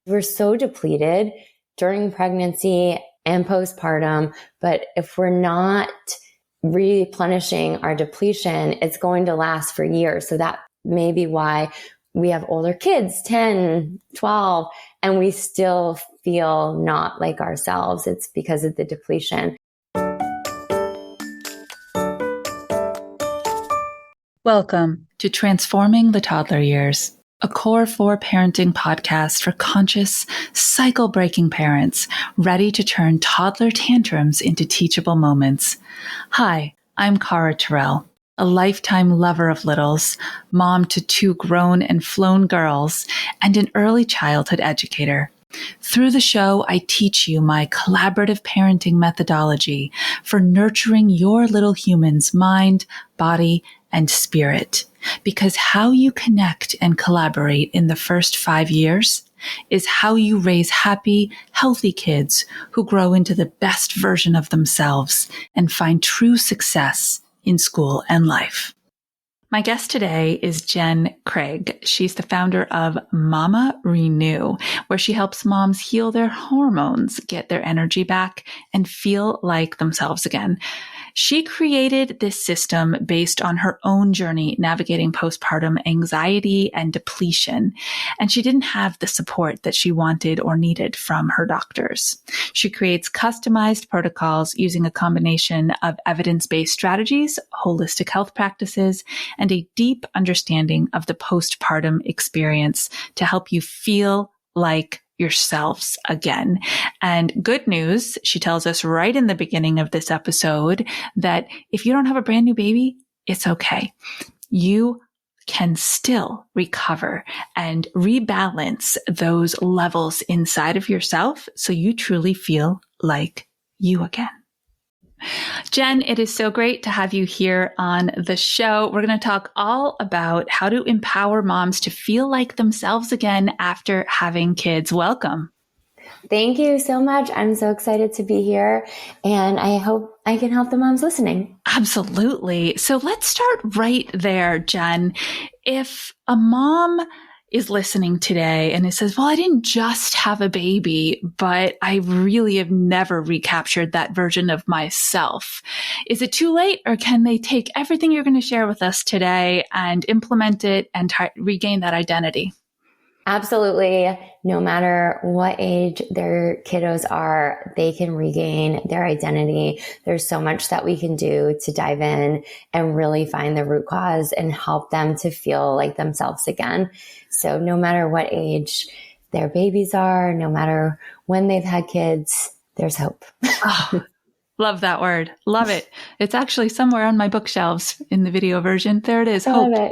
We're so depleted during pregnancy and postpartum, but if we're not replenishing our depletion, it's going to last for years. So that may be why we have older kids, 10, 12, and we still feel not like ourselves. It's because of the depletion. Welcome to Transforming the Toddler Years, a Core 4 parenting podcast for conscious, cycle-breaking parents ready to turn toddler tantrums into teachable moments. Hi, I'm Cara Tyrrell, a lifetime lover of littles, mom to 2 grown and flown girls, and an early childhood educator. Through the show, I teach you my collaborative parenting methodology for nurturing your little human's mind, body, and spirit. Because how you connect and collaborate in the first 5 years is how you raise happy, healthy kids who grow into the best version of themselves and find true success in school and life. My guest today is Jenn Kreig. She's the founder of Momma Renew, where she helps moms heal their hormones, get their energy back, and feel like themselves again. She created this system based on her own journey navigating postpartum anxiety and depletion, and she didn't have the support that she wanted or needed from her doctors. She creates customized protocols using a combination of evidence-based strategies, holistic health practices, and a deep understanding of the postpartum experience to help you feel like yourselves again. And good news, she tells us right in the beginning of this episode that if you don't have a brand new baby, it's okay. You can still recover and rebalance those levels inside of yourself so you truly feel like you again. Jenn, it is so great to have you here on the show. We're going to talk all about how to empower moms to feel like themselves again after having kids. Welcome. Thank you so much. I'm so excited to be here, and I hope I can help the moms listening. Absolutely. So let's start right there, Jenn. If a mom is listening today and it says, well, I didn't just have a baby, but I really have never recaptured that version of myself. Is it too late, or can they take everything you're going to share with us today and implement it and regain that identity? Absolutely. No matter what age their kiddos are, they can regain their identity. There's so much that we can do to dive in and really find the root cause and help them to feel like themselves again. So no matter what age their babies are, no matter when they've had kids, there's hope. Oh, love that word. Love it. It's actually somewhere on my bookshelves in the video version. There it is. Hope. Love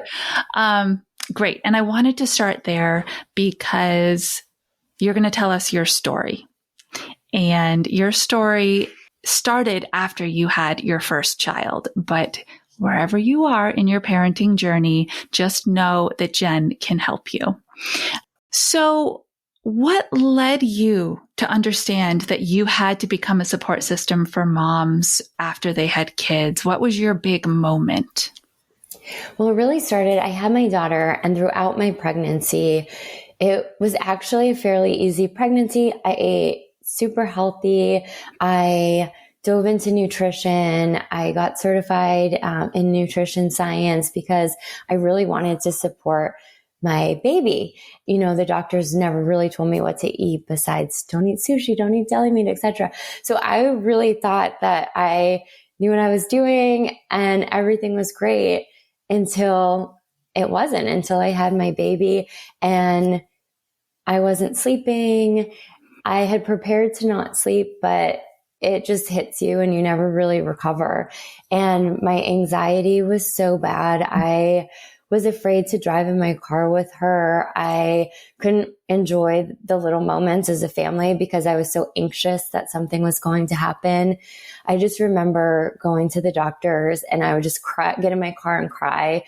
it. Great. And I wanted to start there because you're going to tell us your story. And your story started after you had your first child. But wherever you are in your parenting journey, just know that Jenn can help you. So what led you to understand that you had to become a support system for moms after they had kids? What was your big moment? Well, it really started, I had my daughter, and throughout my pregnancy, it was actually a fairly easy pregnancy. I ate super healthy. I dove into nutrition. I got certified in nutrition science because I really wanted to support my baby. You know, the doctors never really told me what to eat besides don't eat sushi, don't eat deli meat, etc. So I really thought that I knew what I was doing and everything was great until it wasn't, until I had my baby and I wasn't sleeping. I had prepared to not sleep, but it just hits you and you never really recover. And my anxiety was so bad. I was afraid to drive in my car with her. I couldn't enjoy the little moments as a family because I was so anxious that something was going to happen. I just remember going to the doctors and I would just cry, get in my car and cry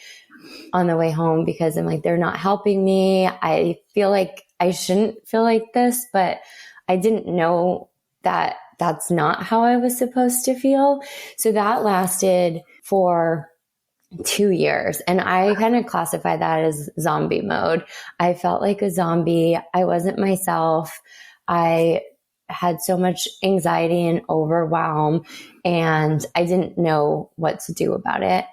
on the way home because I'm like, they're not helping me. I feel like I shouldn't feel like this, but I didn't know that that's not how I was supposed to feel. So that lasted for 2 years. And I kind of classify that as zombie mode. I felt like a zombie. I wasn't myself. I had so much anxiety and overwhelm, and I didn't know what to do about it.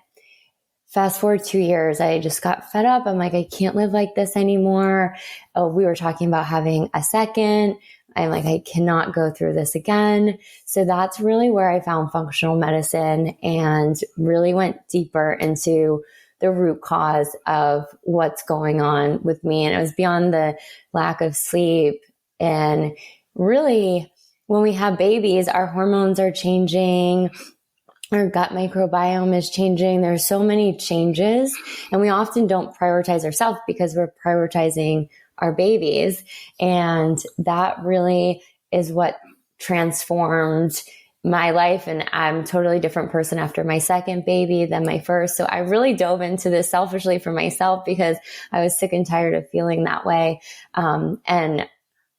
Fast forward 2 years, I just got fed up. I'm like, I can't live like this anymore. Oh, we were talking about having a second. I'm like, I cannot go through this again. So that's really where I found functional medicine and really went deeper into the root cause of what's going on with me. And it was beyond the lack of sleep. And really, when we have babies, our hormones are changing. Our gut microbiome is changing. There's so many changes, and we often don't prioritize ourselves because we're prioritizing our babies. And that really is what transformed my life. And I'm a totally different person after my second baby than my first. So I really dove into this selfishly for myself because I was sick and tired of feeling that way. And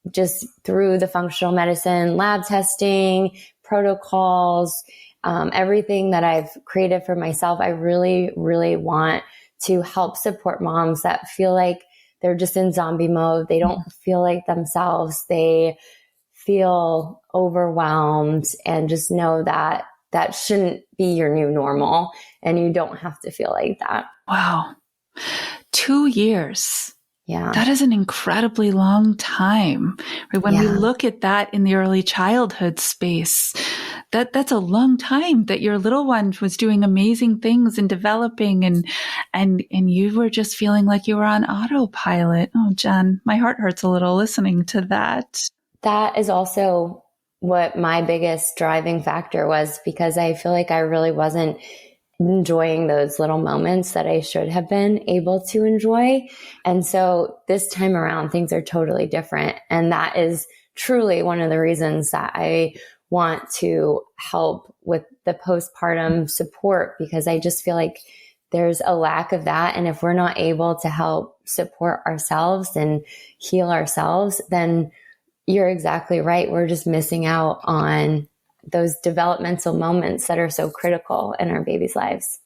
just through the functional medicine, lab testing, protocols, everything that I've created for myself, I really, really want to help support moms that feel like they're just in zombie mode. They don't feel like themselves. They feel overwhelmed, and just know that that shouldn't be your new normal, and you don't have to feel like that. Wow. 2 years. Yeah. That is an incredibly long time. Right? When we look at that in the early childhood space, that's a long time that your little one was doing amazing things and developing, and you were just feeling like you were on autopilot. Oh, Jenn, my heart hurts a little listening to that. That is also what my biggest driving factor was, because I feel like I really wasn't enjoying those little moments that I should have been able to enjoy. And so this time around, things are totally different. And that is truly one of the reasons that I want to help with the postpartum support, because I just feel like there's a lack of that. And if we're not able to help support ourselves and heal ourselves, then you're exactly right. We're just missing out on those developmental moments that are so critical in our babies' lives.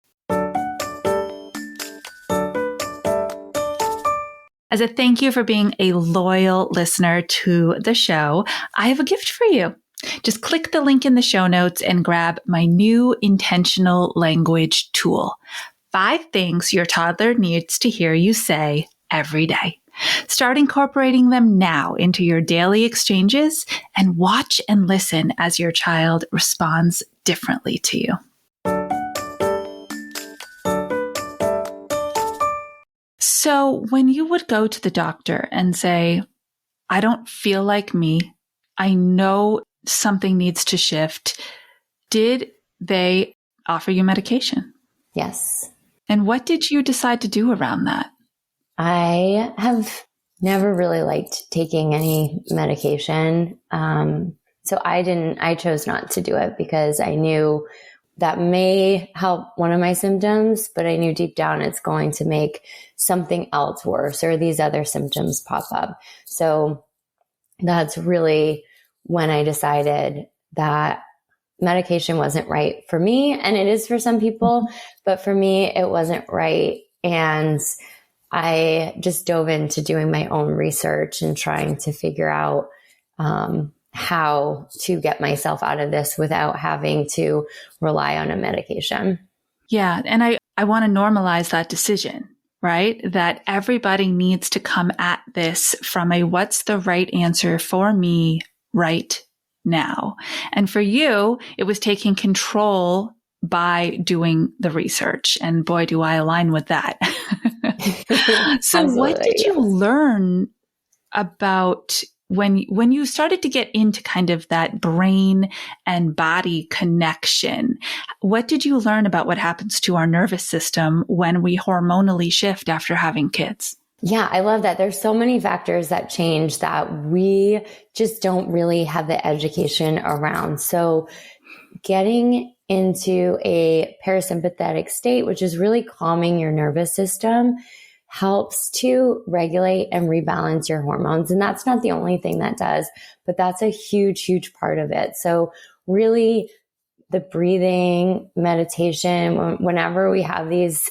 As a thank you for being a loyal listener to the show, I have a gift for you. Just click the link in the show notes and grab my new intentional language tool. 5 things your toddler needs to hear you say every day. Start incorporating them now into your daily exchanges, and watch and listen as your child responds differently to you. So when you would go to the doctor and say, I don't feel like me, I know something needs to shift, did they offer you medication? Yes. And what did you decide to do around that? I have never really liked taking any medication. So I chose not to do it because I knew that may help one of my symptoms, but I knew deep down it's going to make something else worse, or these other symptoms pop up. So that's really when I decided that medication wasn't right for me. And it is for some people, but for me, it wasn't right. And I just dove into doing my own research and trying to figure out how to get myself out of this without having to rely on a medication. Yeah. And I want to normalize that decision, right? That everybody needs to come at this from a what's the right answer for me right now. And for you, it was taking control by doing the research. And boy, do I align with that. So Absolutely, what did you learn about when you started to get into kind of that brain and body connection? What did you learn about what happens to our nervous system when we hormonally shift after having kids? Yeah, I love that. There's so many factors that change that we just don't really have the education around. So getting into a parasympathetic state, which is really calming your nervous system, helps to regulate and rebalance your hormones. And that's not the only thing that does, but that's a huge, huge part of it. So really the breathing, meditation, whenever we have these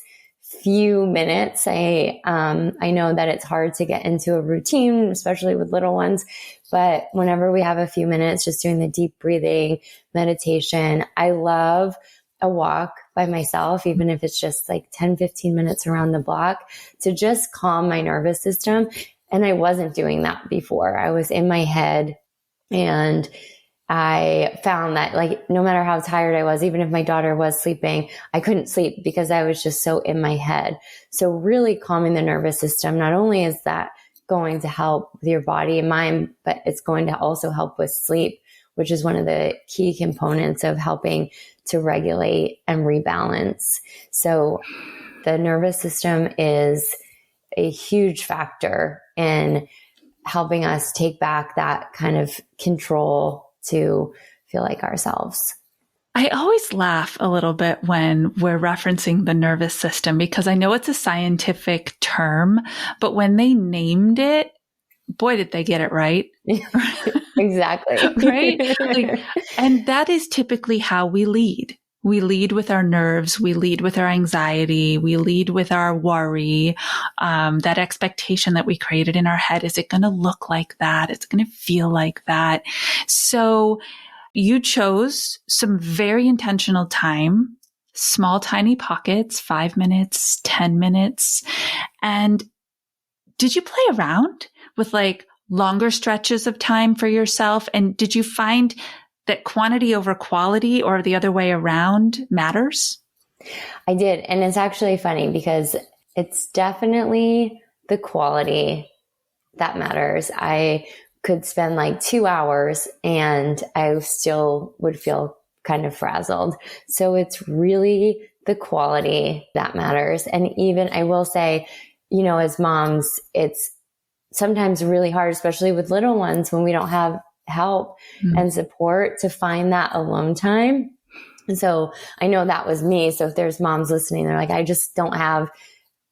few minutes, I know that it's hard to get into a routine, especially with little ones, but whenever we have a few minutes, just doing the deep breathing, meditation, I love a walk by myself, even if it's just like 10, 15 minutes around the block, to just calm my nervous system. And I wasn't doing that before. I was in my head, and I found that like, no matter how tired I was, even if my daughter was sleeping, I couldn't sleep because I was just so in my head. So really calming the nervous system, not only is that going to help with your body and mind, but it's going to also help with sleep, which is one of the key components of helping to regulate and rebalance. So the nervous system is a huge factor in helping us take back that kind of control to feel like ourselves. I always laugh a little bit when we're referencing the nervous system, because I know it's a scientific term, but when they named it, boy, did they get it right. Exactly. Right? And that is typically how we lead. We lead with our nerves. We lead with our anxiety. We lead with our worry. That expectation that we created in our head. Is it going to look like that? It's going to feel like that. So you chose some very intentional time, small, tiny pockets, 5 minutes, 10 minutes. And did you play around with like longer stretches of time for yourself? And did you find that quantity over quality, or the other way around, matters? I did. And it's actually funny because it's definitely the quality that matters. I could spend like 2 hours and I still would feel kind of frazzled. So it's really the quality that matters. And even I will say, as moms, it's sometimes really hard, especially with little ones, when we don't have help and support, to find that alone time. And so I know that was me. So if there's moms listening, they're like, I just don't have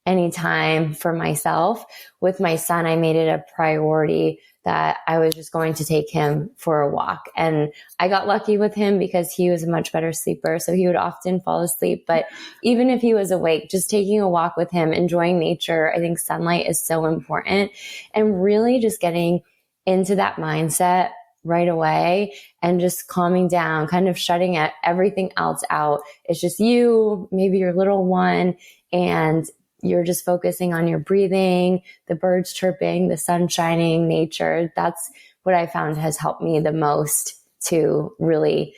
any time for myself. With my son, I made it a priority that I was just going to take him for a walk. And I got lucky with him because he was a much better sleeper. So he would often fall asleep. But even if he was awake, just taking a walk with him, enjoying nature, I think sunlight is so important. And really just getting into that mindset right away and just calming down, kind of shutting everything else out. It's just you, maybe your little one, and you're just focusing on your breathing, the birds chirping, the sun shining, nature. That's what I found has helped me the most to really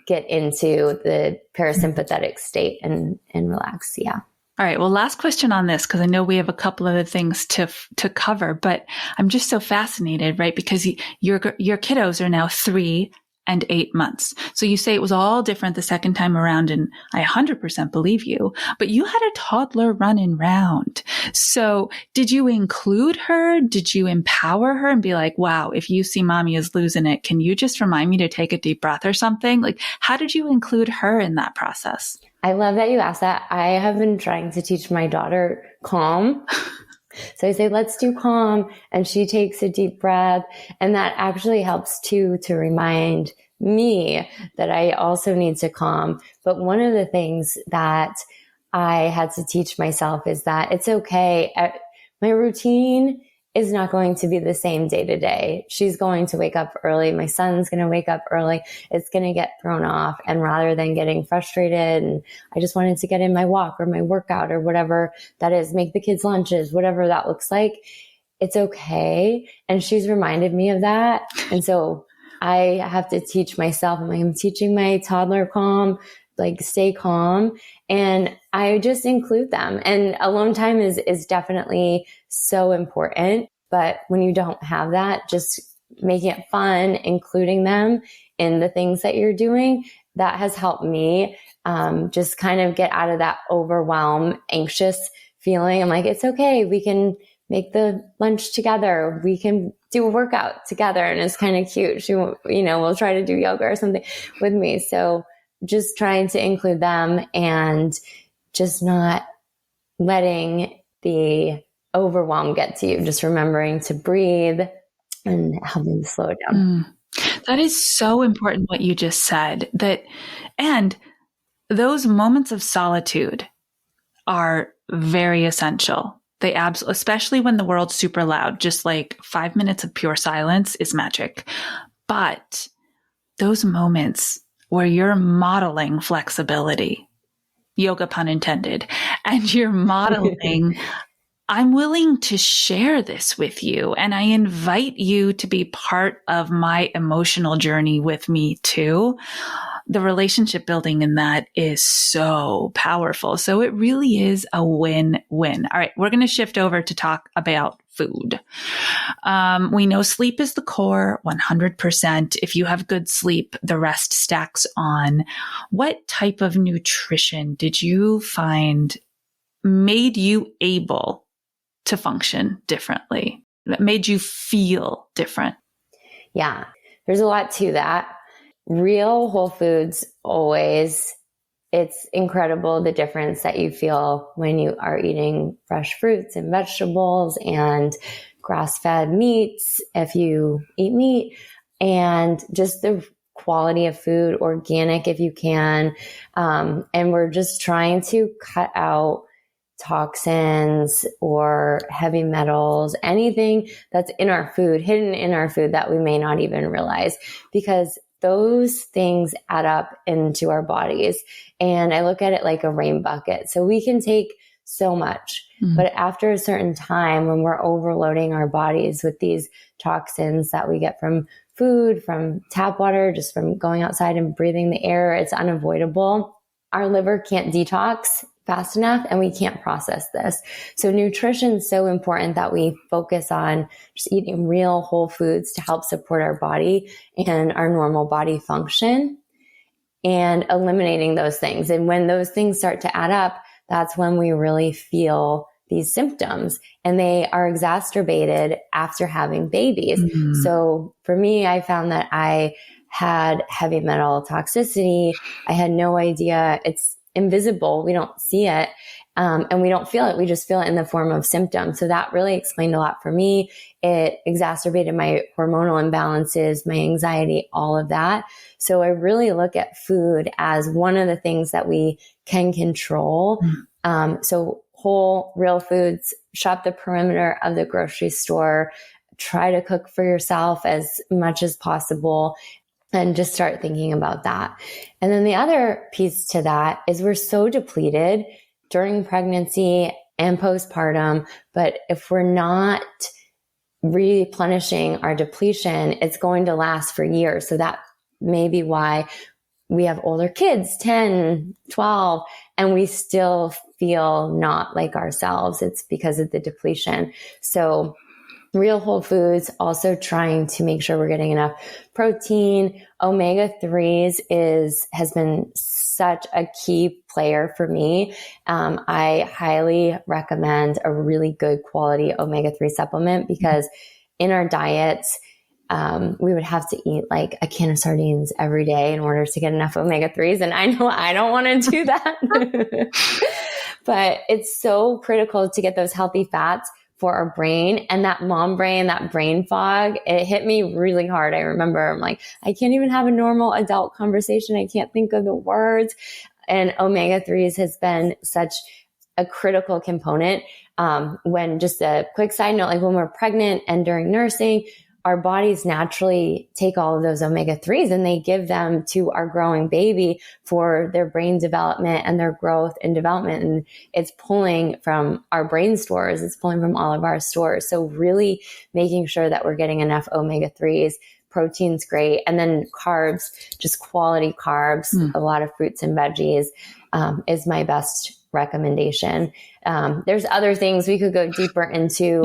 get into the parasympathetic state and relax. Yeah. All right. Well, last question on this, because I know we have a couple other things to cover, but I'm just so fascinated, right? Because your kiddos are now 3 and 8 months. So you say it was all different the second time around, and I 100% believe you, but you had a toddler running round. So did you include her? Did you empower her and be like, wow, if you see mommy is losing it, can you just remind me to take a deep breath or something? Like, how did you include her in that process? I love that you asked that. I have been trying to teach my daughter calm. So I say, let's do calm. And she takes a deep breath. And that actually helps too, to remind me that I also need to calm. But one of the things that I had to teach myself is that it's okay. My routine is not going to be the same day to day. She's going to wake up early. My son's going to wake up early. It's going to get thrown off. And rather than getting frustrated and I just wanted to get in my walk or my workout or whatever that is, make the kids lunches, whatever that looks like, it's okay. And she's reminded me of that. And so I have to teach myself. I'm teaching my toddler calm, like stay calm. And I just include them. And alone time is definitely so important. But when you don't have that, just making it fun, including them in the things that you're doing, that has helped me just kind of get out of that overwhelm, anxious feeling. I'm like, it's okay. We can make the lunch together. We can do a workout together. And it's kind of cute. She, will try to do yoga or something with me. So just trying to include them and just not letting the overwhelm get to you. Just remembering to breathe and helping to slow it down. That is so important what you just said, and those moments of solitude are very essential. They especially when the world's super loud, just like 5 minutes of pure silence is magic. But those moments where you're modeling flexibility, yoga pun intended, and you're modeling, I'm willing to share this with you, and I invite you to be part of my emotional journey with me too. The relationship building in that is so powerful. So it really is a win-win. All right, we're going to shift over to talk about food. We know sleep is the core, 100%. If you have good sleep, the rest stacks on. What type of nutrition did you find made you able to function differently, that made you feel different? Yeah, there's a lot to that. Real whole foods, always. It's incredible the difference that you feel when you are eating fresh fruits and vegetables and grass-fed meats, if you eat meat, and just the quality of food, organic if you can. And we're just trying to cut out toxins or heavy metals, anything that's in our food, hidden in our food that we may not even realize, because those things add up into our bodies. And I look at it like a rain bucket. So we can take so much, but after a certain time, when we're overloading our bodies with these toxins that we get from food, from tap water, just from going outside and breathing the air, it's unavoidable. Our liver can't detox fast enough, and we can't process this. So nutrition is so important that we focus on just eating real whole foods to help support our body and our normal body function, and eliminating those things. And when those things start to add up, that's when we really feel these symptoms, and they are exacerbated after having babies. So for me, I found that I had heavy metal toxicity. I had no idea. It's invisible. We don't see it. And we don't feel it. We just feel it in the form of symptoms. So that really explained a lot for me. It exacerbated my hormonal imbalances, my anxiety, all of that. So I really look at food as one of the things that we can control. So whole, real foods, shop the perimeter of the grocery store, try to cook for yourself as much as possible, and just start thinking about that. And then the other piece to that is we're so depleted during pregnancy and postpartum, but if we're not replenishing our depletion, it's going to last for years. So that may be why we have older kids, 10, 12, and we still feel not like ourselves. It's because of the depletion. So real whole foods, also trying to make sure we're getting enough protein. Omega-3s has been such a key player for me. I highly recommend a really good quality omega-3 supplement, because in our diets, we would have to eat like a can of sardines every day in order to get enough omega-3s. And I know I don't want to do that, but it's so critical to get those healthy fats for our brain. And that mom brain, that brain fog, it hit me really hard. I remember I'm like, I can't even have a normal adult conversation. I can't think of the words. And omega-3s has been such a critical component. When, just a quick side note, like when we're pregnant and during nursing, our bodies naturally take all of those omega-3s and they give them to our growing baby for their brain development and their growth and development. And it's pulling from our brain stores. It's pulling from all of our stores. So really making sure that we're getting enough omega-3s. Protein's great. And then carbs, just quality carbs, a lot of fruits and veggies, is my best recommendation. There's other things we could go deeper into,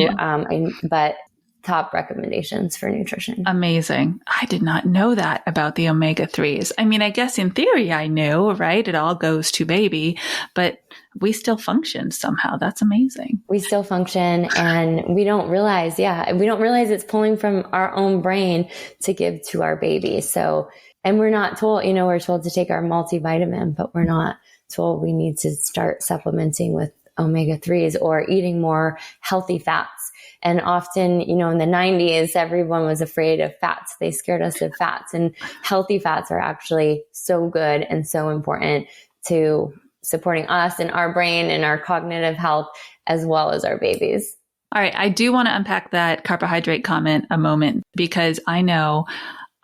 but top recommendations for nutrition. Amazing. I did not know that about the omega-3s. I mean, I guess in theory I knew, right? It all goes to baby, but we still function somehow. That's amazing. We still function, and we don't realize, it's pulling from our own brain to give to our baby. So, and we're not told, we're told to take our multivitamin, but we're not told we need to start supplementing with omega-3s or eating more healthy fats. And often, in the 90s, everyone was afraid of fats. They scared us of fats, and healthy fats are actually so good and so important to supporting us and our brain and our cognitive health as well as our babies. All right. I do want to unpack that carbohydrate comment a moment, because I know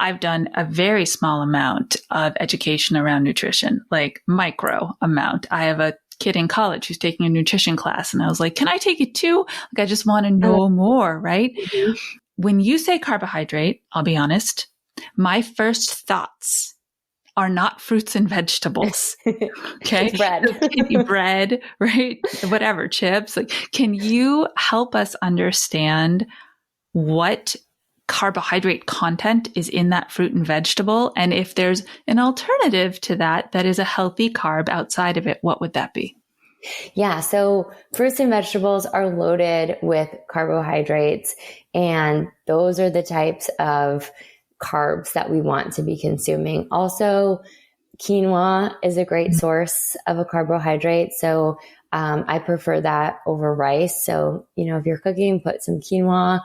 I've done a very small amount of education around nutrition, like micro amount. I have a kid in college who's taking a nutrition class, and I was like, can I take it too? Like, I just want to know more, right? Mm-hmm. When you say carbohydrate, I'll be honest, my first thoughts are not fruits and vegetables. Okay. It's bread. It can be bread, right? Whatever, chips. Like, can you help us understand what carbohydrate content is in that fruit and vegetable? And if there's an alternative to that, that is a healthy carb outside of it, what would that be? Yeah. So fruits and vegetables are loaded with carbohydrates, and those are the types of carbs that we want to be consuming. Also, quinoa is a great source of a carbohydrate. So I prefer that over rice. So, if you're cooking, put some quinoa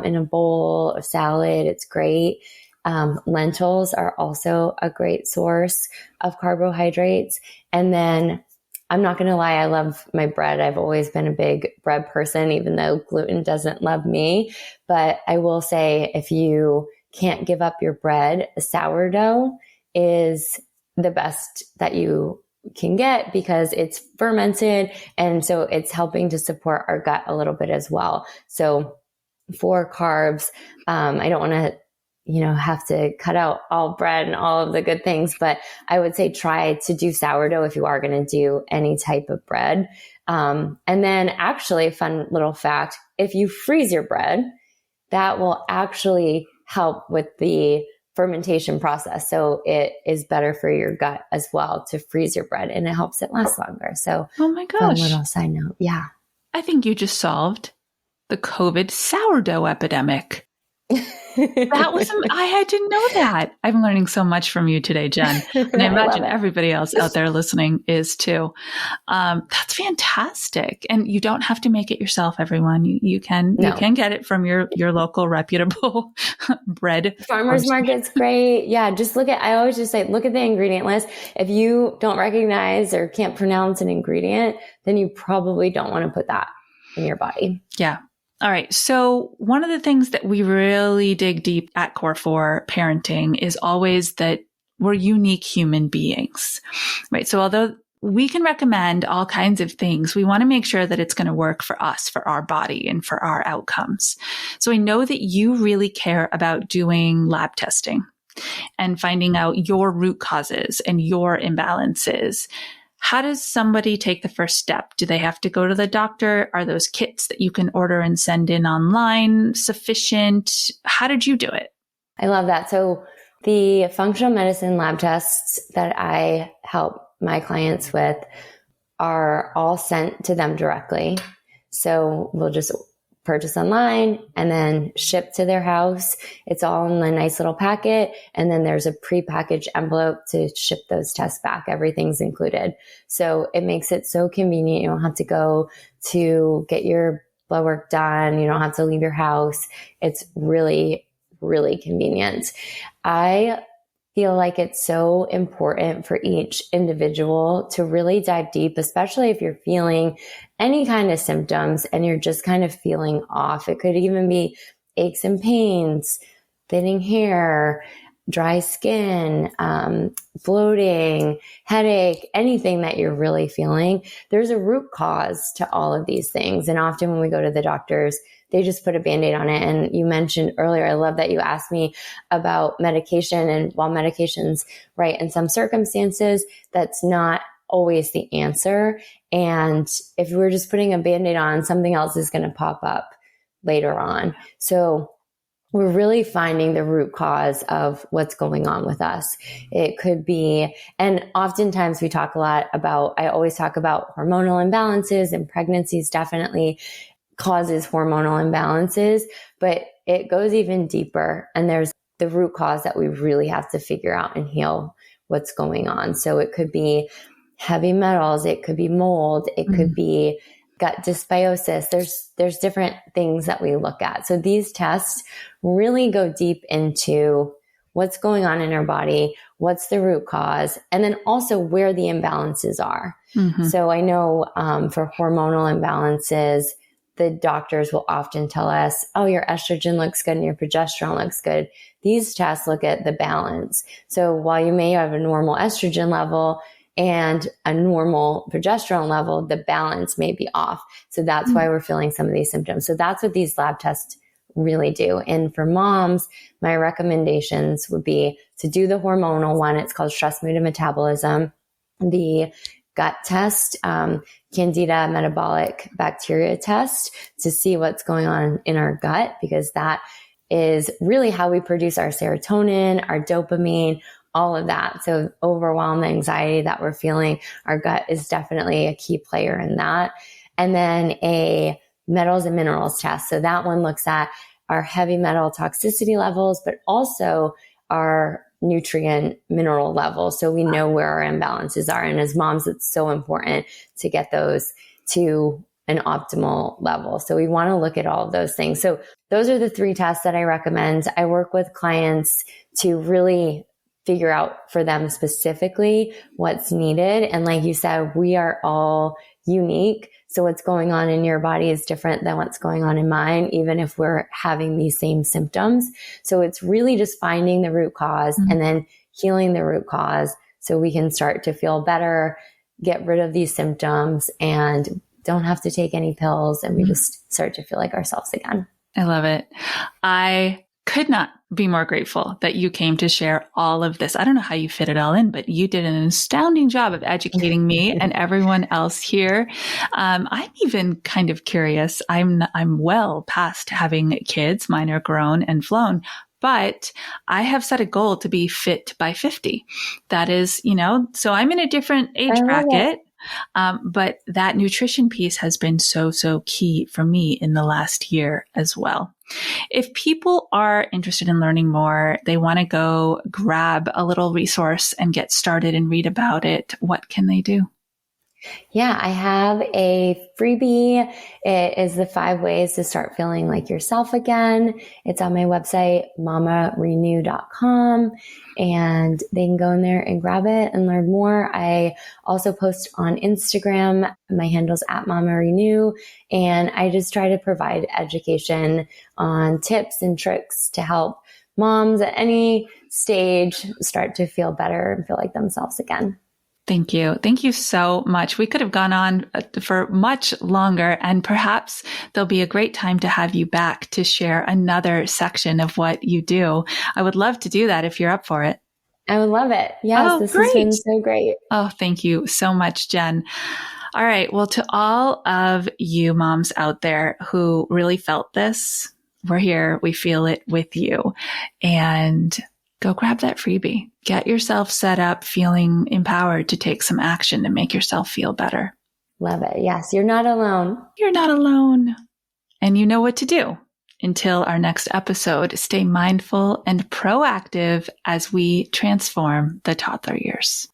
in a bowl of salad. It's great. Lentils are also a great source of carbohydrates. And then I'm not going to lie, I love my bread. I've always been a big bread person, even though gluten doesn't love me. But I will say, if you can't give up your bread, sourdough is the best that you can get, because it's fermented. And so it's helping to support our gut a little bit as well. So for carbs, I don't want to, have to cut out all bread and all of the good things, but I would say try to do sourdough if you are going to do any type of bread. And then actually, fun little fact, if you freeze your bread, that will actually help with the fermentation process. So it is better for your gut as well to freeze your bread, and it helps it last longer. So, oh my gosh, fun little side note. Yeah. I think you just solved the COVID sourdough epidemic. I had to know that. I'm learning so much from you today, Jenn. And I imagine everybody else out there listening is too. That's fantastic. And you don't have to make it yourself, everyone. You can get it from your local reputable bread. Farmers market's great. Yeah. I always just say, look at the ingredient list. If you don't recognize or can't pronounce an ingredient, then you probably don't want to put that in your body. Yeah. All right. So one of the things that we really dig deep at Core 4 Parenting is always that we're unique human beings, right? So although we can recommend all kinds of things, we want to make sure that it's going to work for us, for our body, and for our outcomes. So I know that you really care about doing lab testing and finding out your root causes and your imbalances. How does somebody take the first step? Do they have to go to the doctor? Are those kits that you can order and send in online sufficient? How did you do it? I love that. So the functional medicine lab tests that I help my clients with are all sent to them directly. So we'll just purchase online and then ship to their house. It's all in a nice little packet. And then there's a prepackaged envelope to ship those tests back. Everything's included. So it makes it so convenient. You don't have to go to get your blood work done. You don't have to leave your house. It's really, really convenient. I feel like it's so important for each individual to really dive deep, especially if you're feeling any kind of symptoms and you're just kind of feeling off. It could even be aches and pains, thinning hair, dry skin, bloating, headache, anything that you're really feeling. There's a root cause to all of these things. And often when we go to the doctors, they just put a Band-Aid on it. And you mentioned earlier, I love that you asked me about medication. And while medication's right in some circumstances, that's not always the answer. And if we're just putting a Band-Aid on, something else is going to pop up later on. So we're really finding the root cause of what's going on with us. It could be, and oftentimes we talk a lot about, I always talk about hormonal imbalances, and pregnancies definitely causes hormonal imbalances, but it goes even deeper. And there's the root cause that we really have to figure out and heal what's going on. So it could be heavy metals, it could be mold, it could be gut dysbiosis. There's different things that we look at. So these tests really go deep into what's going on in our body, what's the root cause, and then also where the imbalances are. Mm-hmm. So I know for hormonal imbalances, the doctors will often tell us, oh, your estrogen looks good and your progesterone looks good. These tests look at the balance. So while you may have a normal estrogen level and a normal progesterone level, the balance may be off. So that's why we're feeling some of these symptoms. So that's what these lab tests really do. And for moms, my recommendations would be to do the hormonal one. It's called stress, mood, and metabolism. The gut test, Candida metabolic bacteria test, to see what's going on in our gut, because that is really how we produce our serotonin, our dopamine, all of that. So overwhelm, the anxiety that we're feeling, our gut is definitely a key player in that. And then a metals and minerals test. So that one looks at our heavy metal toxicity levels, but also our nutrient mineral levels. So we know where our imbalances are. And as moms, it's so important to get those to an optimal level. So we want to look at all of those things. So those are the 3 tests that I recommend. I work with clients to really figure out for them specifically what's needed. And like you said, we are all unique. So what's going on in your body is different than what's going on in mine, even if we're having these same symptoms. So it's really just finding the root cause and then healing the root cause so we can start to feel better, get rid of these symptoms, and don't have to take any pills. And we just start to feel like ourselves again. I love it. I could not be more grateful that you came to share all of this. I don't know how you fit it all in, but you did an astounding job of educating me and everyone else here. I'm even kind of curious. I'm well past having kids. Mine are grown and flown. But I have set a goal to be fit by 50. That is, so I'm in a different age bracket. But that nutrition piece has been so key for me in the last year as well. If people are interested in learning more, they want to go grab a little resource and get started and read about it, what can they do? Yeah, I have a freebie. It is the 5 ways to start feeling like yourself again. It's on my website, mommarenew.com, and they can go in there and grab it and learn more. I also post on Instagram. My handle's @mommarenew, and I just try to provide education on tips and tricks to help moms at any stage start to feel better and feel like themselves again. Thank you. Thank you so much. We could have gone on for much longer, and perhaps there'll be a great time to have you back to share another section of what you do. I would love to do that if you're up for it. I would love it. Yes, this has been so great. Oh, thank you so much, Jenn. All right. Well, to all of you moms out there who really felt this, we're here. We feel it with you. And go grab that freebie. Get yourself set up feeling empowered to take some action to make yourself feel better. Love it. Yes, you're not alone. You're not alone. And you know what to do. Until our next episode, stay mindful and proactive as we transform the toddler years.